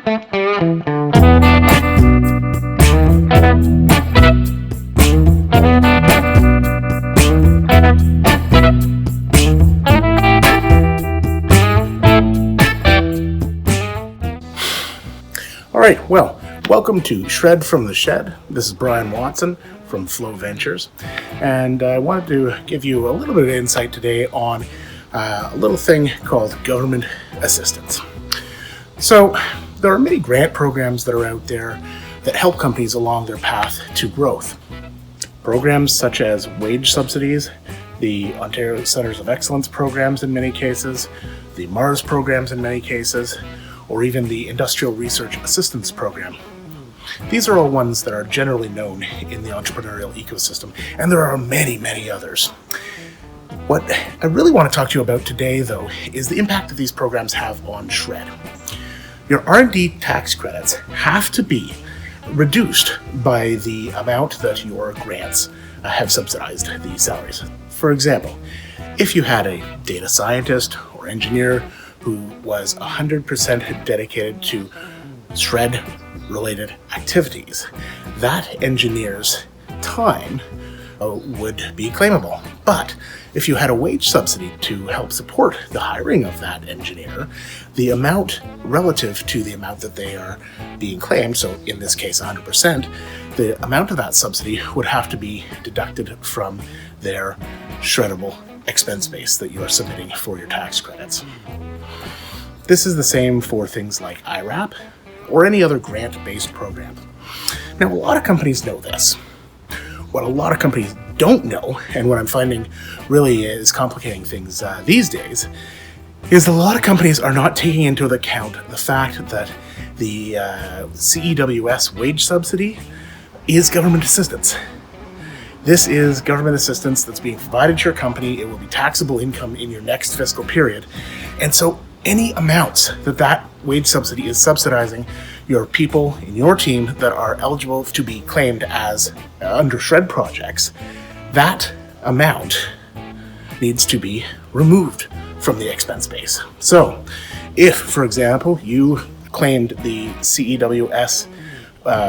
All right, well, welcome to SR&ED from the Shed. This is Brian Watson from Flow Ventures, and I wanted to give you a little bit of insight today on a little thing called government assistance. So there are many grant programs that are out there that help companies along their path to growth. Programs such as wage subsidies, the Ontario Centres of Excellence programs in many cases, the MARS programs in many cases, or even the Industrial Research Assistance Program. These are all ones that are generally known in the entrepreneurial ecosystem, and there are many, many others. What I really want to talk to you about today, though, is the impact that these programs have on SR&ED. Your R&D tax credits have to be reduced by the amount that your grants have subsidized the salaries. For example, if you had a data scientist or engineer who was 100% dedicated to SR&ED related activities, that engineer's time would be claimable. But if you had a wage subsidy to help support the hiring of that engineer, the amount relative to the amount that they are being claimed, so in this case 100%, the amount of that subsidy would have to be deducted from their shreddable expense base that you are submitting for your tax credits. This is the same for things like IRAP or any other grant-based program. Now, a lot of companies know this. What a lot of companies don't know, and what I'm finding really is complicating things these days, is a lot of companies are not taking into account the fact that the CEWS wage subsidy is government assistance. This is government assistance that's being provided to your company. It will be taxable income in your next fiscal period. And so any amounts that wage subsidy is subsidizing your people in your team that are eligible to be claimed as under SR&ED projects, that amount needs to be removed from the expense base. So if, for example, you claimed the CEWS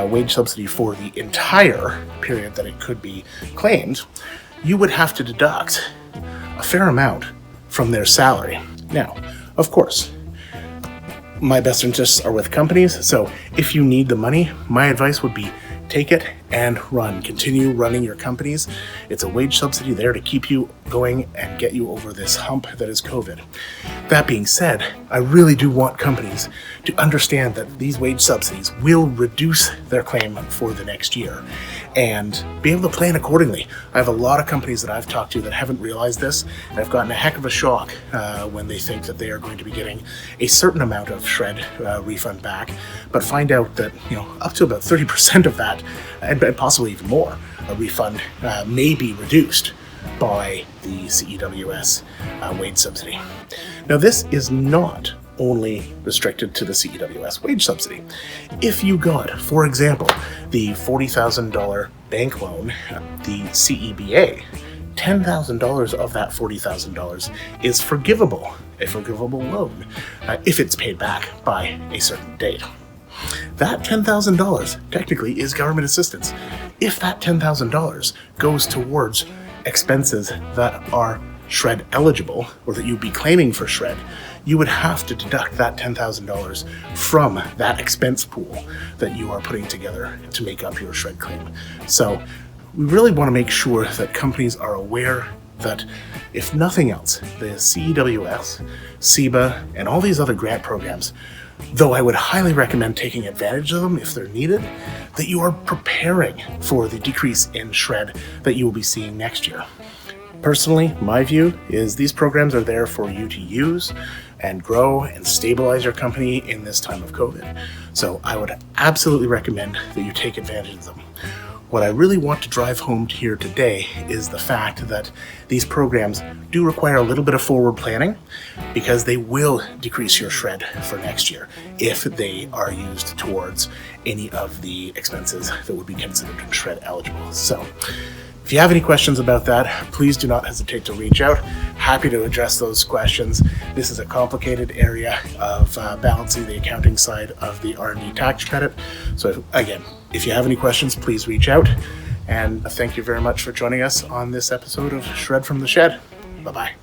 wage subsidy for the entire period that it could be claimed, you would have to deduct a fair amount from their salary. Now, of course, my best interests are with companies, so if you need the money, my advice would be take it and run. Continue running your companies. It's a wage subsidy there to keep you going and get you over this hump that is COVID. That being said, I really do want companies to understand that these wage subsidies will reduce their claim for the next year and be able to plan accordingly. I have a lot of companies that I've talked to that haven't realized this, and I've gotten a heck of a shock when they think that they are going to be getting a certain amount of SR&ED refund back, but find out that up to about 30% of that, and possibly even more, a refund may be reduced by the CEWS wage subsidy. Now, this is not only restricted to the CEWS wage subsidy. If you got, for example, the $40,000 bank loan, the CEBA, $10,000 of that $40,000 is forgivable, a forgivable loan, if it's paid back by a certain date. That $10,000 technically is government assistance. If that $10,000 goes towards expenses that are SR&ED eligible, or that you'd be claiming for SR&ED, you would have to deduct that $10,000 from that expense pool that you are putting together to make up your SR&ED claim. So we really want to make sure that companies are aware that, if nothing else, the CEWS, CEBA, and all these other grant programs, though I would highly recommend taking advantage of them if they're needed, that you are preparing for the decrease in SR&ED that you will be seeing next year. Personally, my view is these programs are there for you to use and grow and stabilize your company in this time of COVID. So I would absolutely recommend that you take advantage of them. What I really want to drive home here today is the fact that these programs do require a little bit of forward planning, because they will decrease your SR&ED for next year if they are used towards any of the expenses that would be considered SR&ED eligible. So If you have any questions about that, please do not hesitate to reach out. Happy to address those questions. This is a complicated area of balancing the accounting side of the R&D tax credit. So again, if you have any questions, please reach out. And thank you very much for joining us on this episode of SR&ED from the Shed. Bye-bye.